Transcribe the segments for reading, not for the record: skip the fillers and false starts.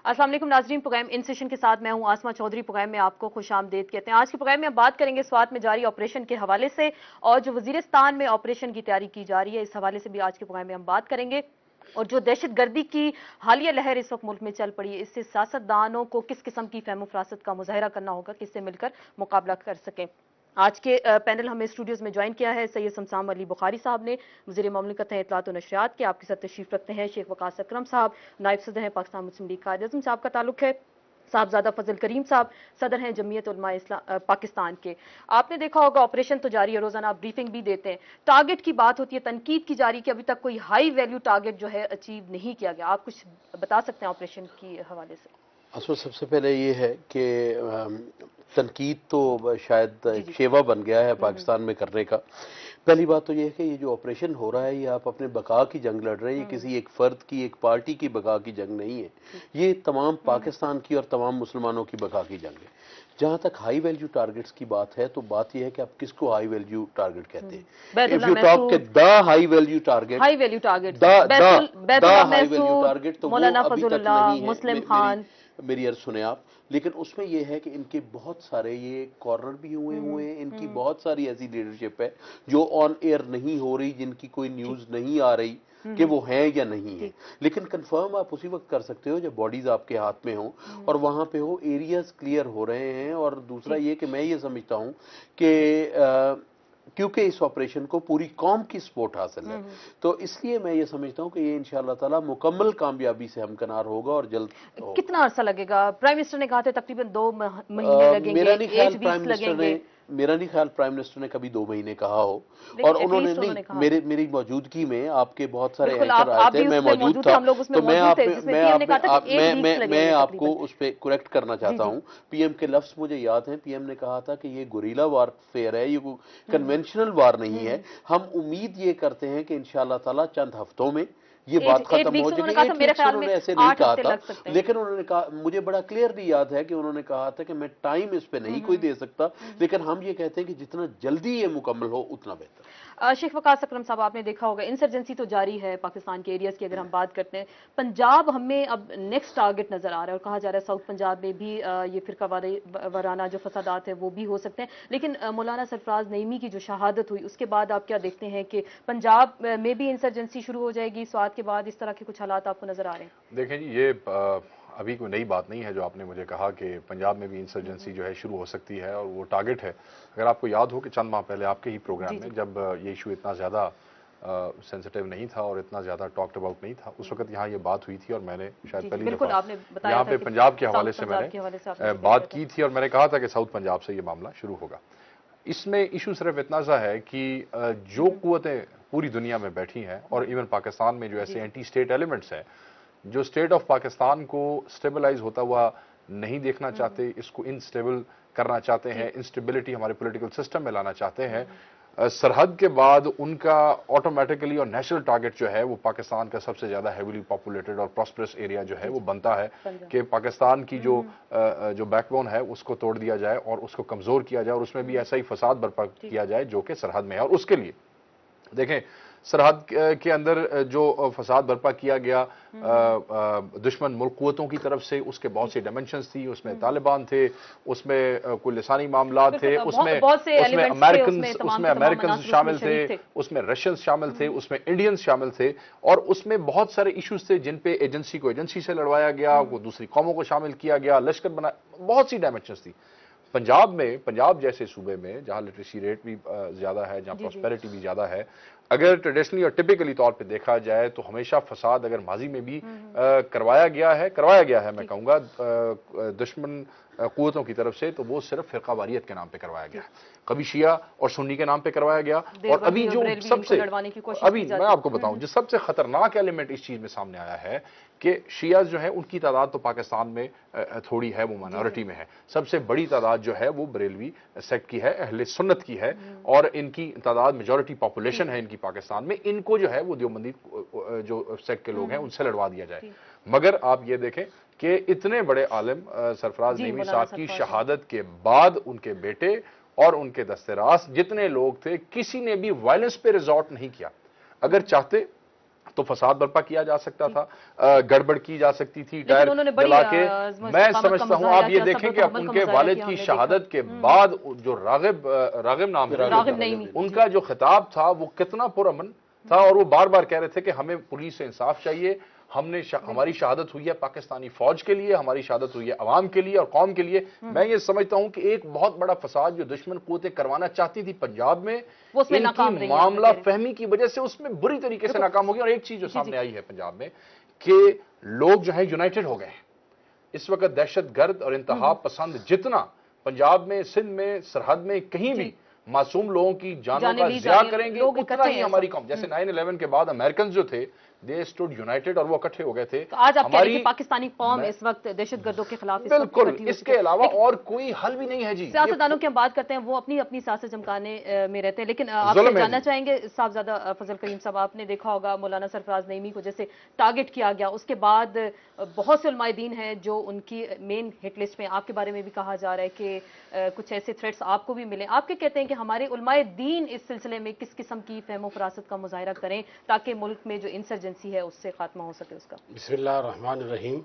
अस्सलाम वालेकुम नाज़रीन, प्रोग्राम इन सेशन के साथ मैं हूं आसमा चौधरी। प्रोग्राम में आपको खुशामदीद कहते हैं। आज के प्रोग्राम में हम बात करेंगे स्वात में जारी ऑपरेशन के हवाले से और जो वजीरिस्तान में ऑपरेशन की तैयारी की जा रही है, इस हवाले से भी आज के प्रोग्राम में हम बात करेंगे। और जो दहशत गर्दी की हालिया लहर इस वक्त मुल्क में चल पड़ी है, इससे सियासतदानों को किस किस्म की फहम फरासत का मुजाहरा करना होगा, किससे मिलकर मुकाबला कर सकें। आज के पैनल हमें स्टूडियोज में ज्वाइन किया है सैयद शमसाम अली बुखारी साहब ने, वज़ीर ममलिकत हैं इत्तलात व नशरियात के। आपके साथ तशरीफ रखते हैं शेख वकास अकरम साहब, नायब सदर हैं पाकिस्तान मुस्लिम लीग कायद-ए-आज़म से आपका ताल्लुक है। साहबजादा फजल करीम साहब सदर हैं जमीयत उलमा पाकिस्तान के। आपने देखा होगा ऑपरेशन तो जारी है, रोजाना आप ब्रीफिंग भी देते हैं। टारगेट की बात होती है, तनकीद की जा रही कि अभी तक कोई हाई वैल्यू टारगेट जो है अचीव नहीं किया गया। आप कुछ बता सकते हैं ऑपरेशन की हवाले से? असल सबसे पहले ये है कि तनकीद तो शायद एक शेवा बन गया है पाकिस्तान में करने का। पहली बात तो ये है कि ये जो ऑपरेशन हो रहा है, ये आप अपने बका की जंग लड़ रहे हैं, ये किसी एक फर्द की, एक पार्टी की बका की जंग नहीं है, ये तमाम पाकिस्तान की और तमाम मुसलमानों की बका की जंग है। जहां तक हाई वैल्यू टारगेट्स की बात है, तो बात यह है कि आप किसको हाई वैल्यू टारगेट कहते हैं। इफ यू टॉक के the high value target, high value target, तो वो मौलाना अभी तक फजलुल्लाह, नहीं है। मुस्लिम खान, मेरी अर्ज सुने आप। लेकिन उसमें यह है कि इनके बहुत सारे ये कॉर्नर भी हुए हैं, इनकी बहुत सारी ऐसी लीडरशिप है जो ऑन एयर नहीं हो रही, जिनकी कोई न्यूज नहीं आ रही कि वो हैं या नहीं है। लेकिन कंफर्म आप उसी वक्त कर सकते हो जब बॉडीज आपके हाथ में हो और वहां पे हो, एरियाज क्लियर हो रहे हैं। और दूसरा ये कि मैं ये समझता हूं कि क्योंकि इस ऑपरेशन को पूरी कौम की सपोर्ट हासिल है, तो इसलिए मैं ये समझता हूं कि ये इंशाअल्लाह ताला मुकम्मल कामयाबी से हमकनार होगा और जल्द होगा। कितना अरसा लगेगा? प्राइम मिनिस्टर ने कहा था तकरीबन 2 महीने लगेंगे, 8 वीक्स लगेंगे। मेरा नहीं ख्याल प्राइम मिनिस्टर ने कभी 2 महीने कहा हो। और उन्होंने नहीं, मेरी मौजूदगी में आपके बहुत सारे एंकर आए थे, मैं मौजूद था, तो मैं आपको उस पर करेक्ट करना चाहता हूँ। पीएम के लफ्ज मुझे याद हैं, पीएम ने कहा था कि ये गुरीला वारफेयर है, ये कन्वेंशनल वार नहीं है। हम उम्मीद ये करते हैं कि इंशाअल्लाह ताला चंद हफ्तों में ये बात खत्म हो जाएगी। उन्होंने ऐसे नहीं कहा था, लेकिन उन्होंने कहा, मुझे बड़ा क्लियरली याद है कि उन्होंने कहा था कि मैं टाइम इस पे नहीं कोई दे सकता, लेकिन हम ये कहते हैं कि जितना जल्दी ये मुकम्मल हो उतना बेहतर। शेख वकास अकरम साहब, आपने देखा होगा इंसर्जेंसी तो जारी है पाकिस्तान के एरियाज की। अगर हम बात करते हैं, पंजाब हमें अब नेक्स्ट टारगेट नजर आ रहा है और कहा जा रहा है साउथ पंजाब में भी ये फिरका वाराना जो फसादात है वो भी हो सकते हैं। लेकिन मौलाना सरफराज नईमी की जो शहादत हुई उसके बाद आप क्या देखते हैं कि पंजाब में भी इंसर्जेंसी शुरू हो जाएगी स्वात के बाद? इस तरह के कुछ हालात आपको नजर आ रहे हैं? देखें जी, ये अभी कोई नई बात नहीं है जो आपने मुझे कहा कि पंजाब में भी इंसर्जेंसी जो है शुरू हो सकती है और वो टारगेट है। अगर आपको याद हो कि चंद माह पहले आपके ही प्रोग्राम में जब ये इशू इतना ज़्यादा सेंसिटिव नहीं था और इतना ज़्यादा टॉक्ड अबाउट नहीं था, उस वक्त यहाँ ये बात हुई थी और मैंने शायद पहली दफ़ा यहाँ पे पंजाब के हवाले से मैंने बात की थी और मैंने कहा था कि साउथ पंजाब से ये मामला शुरू होगा। इसमें इशू सिर्फ इतना सा है कि जो कुव्वतें पूरी दुनिया में बैठी हैं और इवन पाकिस्तान में जो ऐसे एंटी स्टेट एलिमेंट्स हैं जो स्टेट ऑफ पाकिस्तान को स्टेबलाइज होता हुआ नहीं देखना चाहते, इसको इनस्टेबल करना चाहते हैं, इंस्टेबिलिटी हमारे पॉलिटिकल सिस्टम में लाना चाहते हैं, सरहद के बाद उनका ऑटोमेटिकली और नेशनल टारगेट जो है वो पाकिस्तान का सबसे ज्यादा हेवीली पॉपुलेटेड और प्रॉस्परस एरिया जो है वो बनता है कि पाकिस्तान की जो बैकबोन है उसको तोड़ दिया जाए और उसको कमजोर किया जाए और उसमें भी ऐसा ही फसाद बर्पा किया जाए जो कि सरहद में है। और उसके लिए देखें, सरहद के अंदर जो फसाद बर्पा किया गया दुश्मन मुल्क कुव्वतों की तरफ से, उसके बहुत सी डायमेंशंस थी। उसमें तालिबान थे, उसमें कोई लिसानी मामला थे, उसमें अमेरिकन शामिल थे, उसमें रशियंस शामिल थे, उसमें इंडियंस शामिल थे और उसमें बहुत सारे इश्यूज थे जिन पे एजेंसी को एजेंसी से लड़वाया गया, वो दूसरी कौमों को शामिल किया गया, लश्कर बना, बहुत सी डायमेंशंस थी। पंजाब में, पंजाब जैसे सूबे में जहां लिटरेसी रेट भी ज्यादा है, जहां प्रॉस्पेरिटी भी ज्यादा है, अगर ट्रेडिशनली और टिपिकली तौर पे देखा जाए तो हमेशा फसाद अगर माजी में भी करवाया गया है मैं कहूँगा दुश्मन कुव्वतों की तरफ से, तो वो सिर्फ फिरकावारियत के नाम पे करवाया गया। कभी शिया और सुन्नी के नाम पे करवाया गया और अभी जो सबसे, अभी मैं आपको बताऊं जो सबसे खतरनाक एलिमेंट इस चीज में सामने आया है कि शियाज जो है उनकी तादाद तो पाकिस्तान में थोड़ी है, वो माइनॉरिटी में है। सबसे बड़ी तादाद जो है वो बरेलवी सेक्ट की है, अहले सुन्नत की है और इनकी तादाद मेजॉरिटी पॉपुलेशन है इनकी पाकिस्तान में। इनको जो है वो देवबंदी जो सेक्ट के लोग हैं उनसे लड़वा दिया जाए। मगर आप ये देखें कि इतने बड़े आलिम सरफराज नईमी साहब की शहादत के बाद उनके बेटे और उनके दस्तेरास जितने लोग थे, किसी ने भी वायलेंस पे रिजॉर्ट नहीं किया। अगर चाहते तो फसाद बर्पा किया जा सकता था, गड़बड़ की जा सकती थी, टायर उन्होंने बड़ी जला के। मैं इस्तकामत का समझता हूँ मुजाहिरा आप ये किया, देखें सब्र कि तहम्मुल का उनके मुजाहिरा वालिद किया की हमने शहादत के बाद जो रागिब रागिब नईमी, उनका जो खिताब था वो कितना पुरअमन था, और वो बार बार कह रहे थे कि हमें पुलिस से इंसाफ चाहिए, हमारी शहादत हुई है पाकिस्तानी फौज के लिए, हमारी शहादत हुई है अवाम के लिए और कौम के लिए। मैं ये समझता हूं कि एक बहुत बड़ा फसाद जो दुश्मन कुव्वतें करवाना चाहती थी पंजाब में, इनकी मामला फहमी की वजह से उसमें बुरी तरीके से नाकाम हो गई। और एक चीज जो सामने आई है पंजाब में कि लोग जो है यूनाइटेड हो गए। इस वक्त दहशतगर्द और इंतहा पसंद जितना पंजाब में, सिंध में, सरहद में कहीं भी मासूम लोगों की जानों का ज़िया करेंगे, उतना ही हमारी कौम, जैसे 9/11 के बाद अमेरिकन जो थे दे स्टूड यूनाइटेड और वो इकट्ठे हो गए थे। तो आज आप कह रहे हैं कि पाकिस्तानी कौम इस वक्त दहशतगर्दों के खिलाफ बिल्कुल, इसके अलावा और कोई हल भी नहीं है जी। सियासतदानों की हम बात करते हैं, वो अपनी अपनी सियासत चमकाने में रहते हैं, लेकिन आपसे जानना चाहेंगे साहबजादा फजल करीम साहब, आपने देखा होगा मौलाना सरफराज नईमी को जैसे टारगेट किया गया, उसके बाद बहुत से उलमाए दीन हैं जो उनकी मेन हिट लिस्ट में, आपके बारे में भी कहा जा रहा है कि कुछ ऐसे थ्रेट्स आपको भी मिले। आप क्या कहते हैं कि हमारे उलमाए दीन इस सिलसिले में किस किस्म की फहमो फरासत का मुजाहिरा करें ताकि मुल्क में जो इंसर्जेंसी है उससे खात्मा हो सके उसका? बिस्मिल्लाह रहमान रहीम।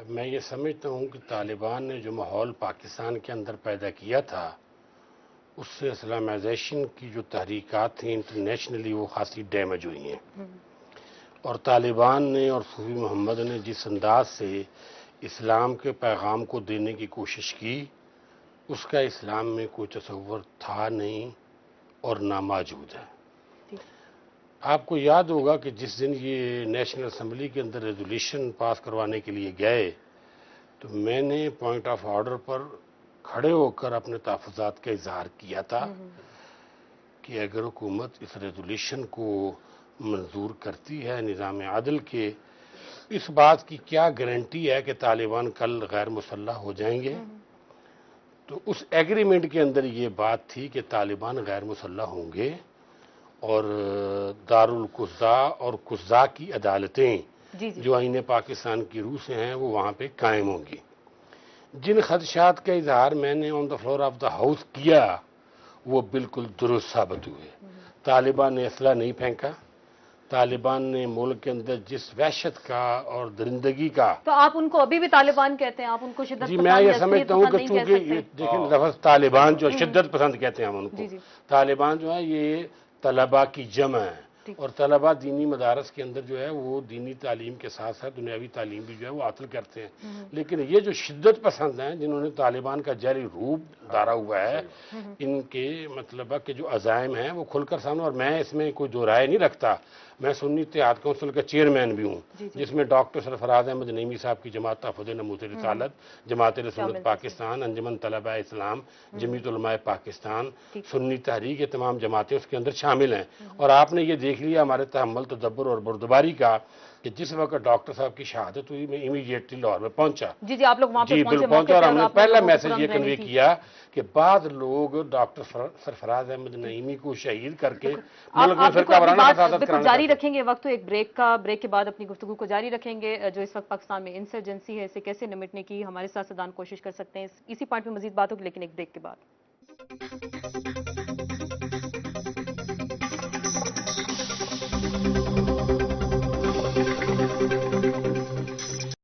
मैं ये समझता हूँ कि तालिबान ने जो माहौल पाकिस्तान के अंदर पैदा किया था, उससे इस्लामाइजेशन की जो तहरीकात थी इंटरनेशनली वो खासी डैमेज हुई हैं। और तालिबान ने और सूफी मोहम्मद ने जिस अंदाज से इस्लाम के पैगाम को देने की कोशिश की, उसका इस्लाम में कोई तसव्वुर था नहीं और ना मौजूद है। आपको याद होगा कि जिस दिन ये नेशनल असेंबली के अंदर रेजोल्यूशन पास करवाने के लिए गए, तो मैंने पॉइंट ऑफ ऑर्डर पर खड़े होकर अपने तहफ़्फ़ुज़ात का इजहार किया था कि अगर हुकूमत इस रेजोल्यूशन को मंजूर करती है निज़ाम आदल के, इस बात की क्या गारंटी है कि तालिबान कल गैर मुसल्लह हो जाएंगे। तो उस एग्रीमेंट के अंदर ये बात थी कि तालिबान गैर मुसल्लह होंगे और दारुल कुज़ा और कुज़ा की अदालतें जो आईने पाकिस्तान की रूह से हैं वो वहाँ पे कायम होंगी। जिन खदशात का इजहार मैंने on the floor of the house किया वो बिल्कुल दुरुस्त साबित हुए। तालिबान ने असला नहीं फेंका, तालिबान ने मुल्क के अंदर जिस वहशत का और दरिंदगी का, तो आप उनको अभी भी तालिबान कहते हैं? आप उनको शिद्दत जी मैं ये समझता हूँ कि चूंकि देखें लफ्ज़ तालिबान जो शिद्दत पसंद कहते हैं हम उनको, तालिबान जो है ये तलबा की जमा है, और तलबा दीनी मदारस के अंदर जो है वो दीनी तालीम के साथ साथ दुनियावी तालीम भी जो है वो हासिल करते हैं। लेकिन ये जो शिद्दत पसंद हैं जिन्होंने तालिबान का जारी रूप धारा हुआ है, इनके मतलब के जो अज़ाइम हैं वो खुलकर सामने, और मैं इसमें कोई दो राय नहीं रखता। मैं सुन्नी इत्तेहाद काउंसिल का चेयरमैन भी हूँ, जिसमें डॉक्टर सरफराज अहमद नईमी साहब की जमात तहफ़्फ़ुज़ नमूज़ रिसालत, जमात सुन्नत पाकिस्तान, अंजुमन तलबा इस्लाम, जमीयत उलमाए पाकिस्तान, सुन्नी तहरीक, ये तमाम जमातें उसके अंदर शामिल हैं। और आपने ये देख लिया हमारे तहम्मुल, तदब्बर और बुर्दबारी का कि जिस वक्त डॉक्टर साहब की शहादत हुई मैं इमीडिएटली लाहौर में पहुंचा। जी आप लोग वहाँ पे पहुंचे और हमने पहला मैसेज ये कन्वे किया कि बाद लोग डॉक्टर सरफराज अहमद नईमी को शहीद करके मुल्क में फिरका वाराना फसाद कराना जारी रखेंगे। वक्त तो एक ब्रेक के बाद अपनी गुफ्तगू को जारी रखेंगे। जो इस वक्त पाकिस्तान में इंसर्जेंसी है इसे कैसे निपटने की हमारे सियासतदान कोशिश कर सकते हैं, इसी पॉइंट पे मजीद बात होगी, लेकिन एक ब्रेक के बाद।